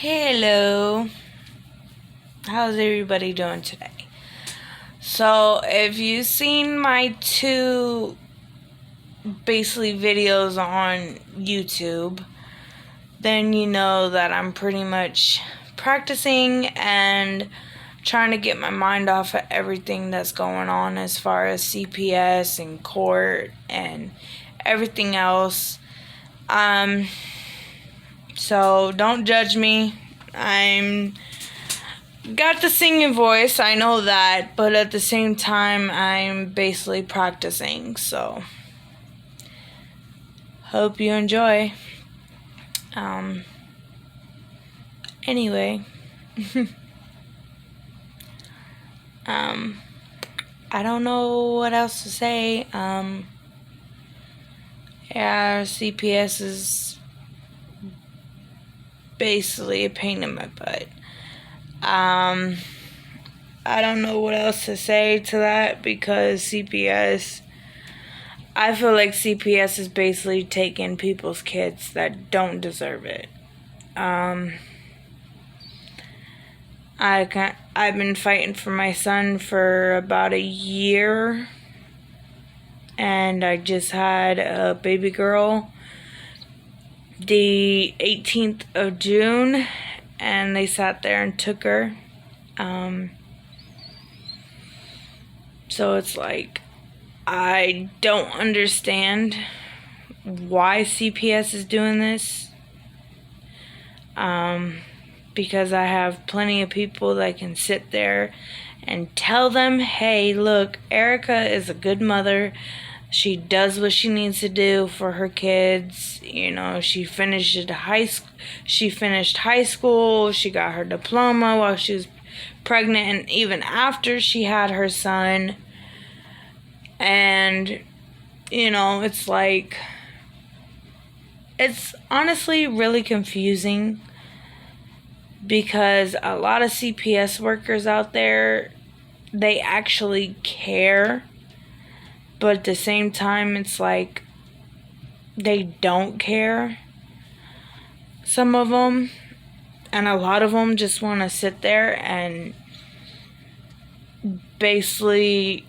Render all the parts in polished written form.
Hello. How's everybody doing today? So, if you've seen my two basically videos on YouTube, then you know that I'm pretty much practicing and trying to get my mind off of everything that's going on as far as CPS and court and everything else. So don't judge me. I'm got the singing voice, I know that, but at the same time I'm basically practicing, so hope you enjoy. Anyway, I don't know what else to say. Yeah, CPS is basically a pain in my butt. I don't know what else to say to that because I feel like CPS is basically taking people's kids that don't deserve it. I've been fighting for my son for about a year, and I just had a baby girl the 18th of June, and they sat there and took her. So it's like, I don't understand why CPS is doing this. Because I have plenty of people that can sit there and tell them, hey, look, Erica is a good mother. She does what she needs to do for her kids. You know, she finished high school. She got her diploma while she was pregnant and even after she had her son. And, you know, it's like, it's honestly really confusing because a lot of CPS workers out there, they actually care. But at the same time, it's like they don't care. Some of them, and a lot of them just want to sit there and basically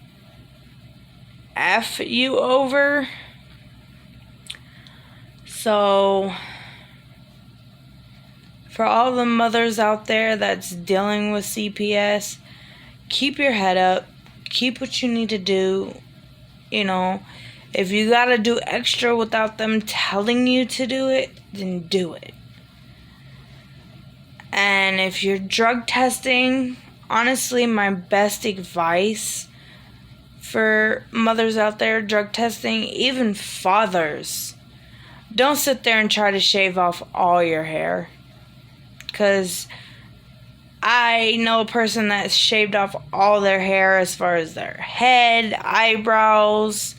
F you over. So, for all the mothers out there that's dealing with CPS, keep your head up. Keep what you need to do. You know, if you gotta do extra without them telling you to do it, then do it. And if you're drug testing, honestly, my best advice for mothers out there drug testing, even fathers, don't sit there and try to shave off all your hair. Because I know a person that's shaved off all their hair as far as their head, eyebrows,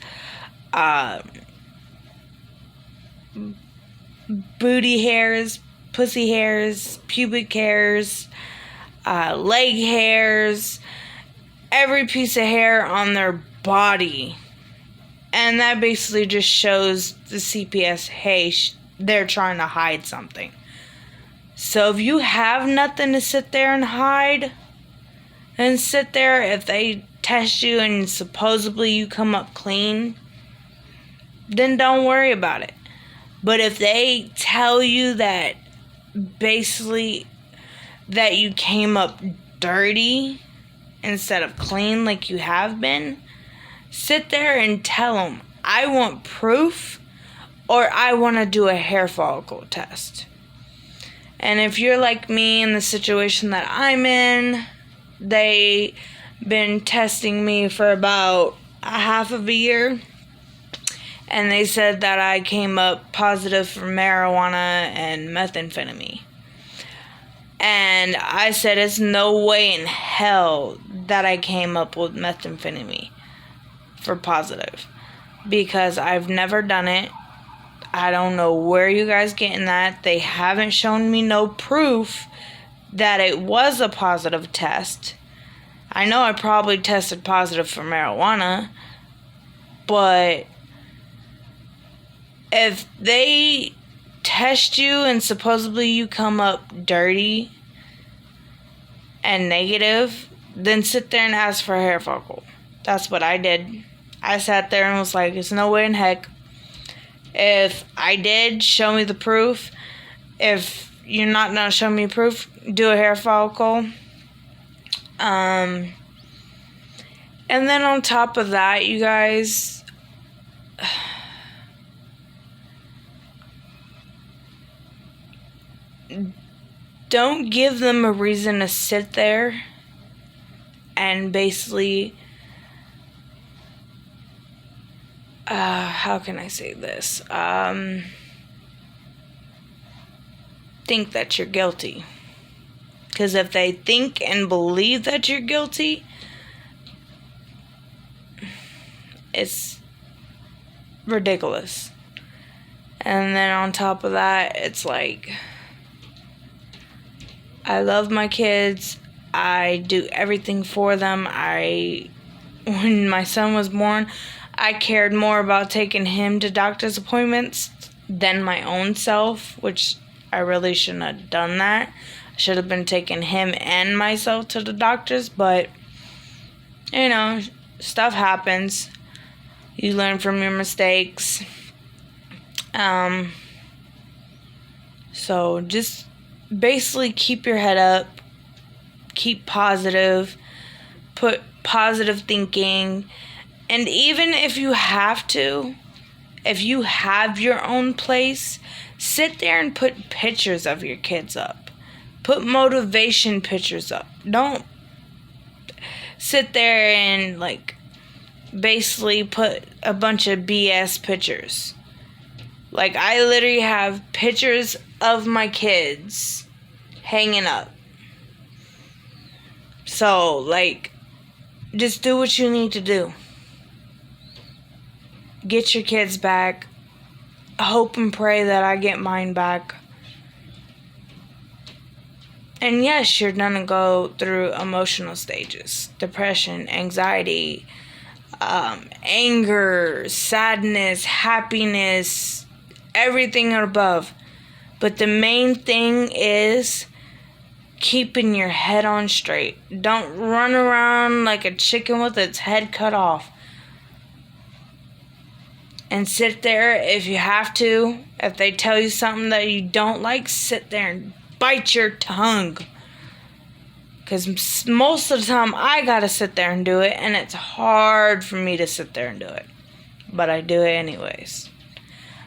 booty hairs, pussy hairs, pubic hairs, leg hairs, every piece of hair on their body. And that basically just shows the CPS, hey, they're trying to hide something. So if you have nothing to sit there and hide, then sit there. If they test you and supposedly you come up clean, then don't worry about it. But if they tell you that basically that you came up dirty instead of clean like you have been, sit there and tell them, I want proof, or I want to do a hair follicle test. And if you're like me in the situation that I'm in, they've been testing me for about a half of a year. And they said that I came up positive for marijuana and methamphetamine. And I said, it's no way in hell that I came up with methamphetamine for positive. Because I've never done it. I don't know where you guys getting that. They haven't shown me no proof that it was a positive test. I know I probably tested positive for marijuana, but if they test you and supposedly you come up dirty and negative, then sit there and ask for a hair follicle. That's what I did. I sat there and was like, there's no way in heck. If I did, show me the proof. If you're not going to show me proof, do a hair follicle. And then on top of that, you guys, don't give them a reason to sit there and basically, how can I say this? Think that you're guilty. Because if they think and believe that you're guilty, it's ridiculous. And then on top of that, it's like, I love my kids. I do everything for them. When my son was born, I cared more about taking him to doctor's appointments than my own self, which I really shouldn't have done that. I should have been taking him and myself to the doctors, but, you know, stuff happens. You learn from your mistakes. So just basically keep your head up, keep positive, put positive thinking, and even if you have to, if you have your own place, sit there and put pictures of your kids up. Put motivation pictures up. Don't sit there and like basically put a bunch of BS pictures. Like, I literally have pictures of my kids hanging up. So, like, just do what you need to do. Get your kids back. Hope and pray that I get mine back. And yes, you're gonna go through emotional stages. Depression, anxiety, anger, sadness, happiness, everything above. But the main thing is keeping your head on straight. Don't run around like a chicken with its head cut off. And sit there if you have to. If they tell you something that you don't like, sit there and bite your tongue. Because most of the time I gotta sit there and do it. And it's hard for me to sit there and do it. But I do it anyways.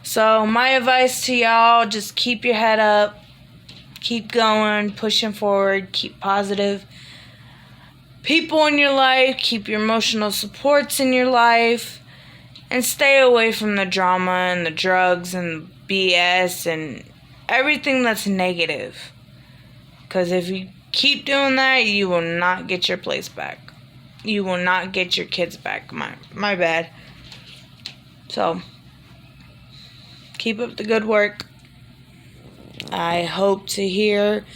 So my advice to y'all, just keep your head up. Keep going, pushing forward, keep positive people in your life, keep your emotional supports in your life, and stay away from the drama and the drugs and BS and everything that's negative. Because if you keep doing that, you will not get your place back. You will not get your kids back. My bad. So, keep up the good work. I hope to hear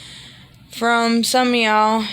from some of y'all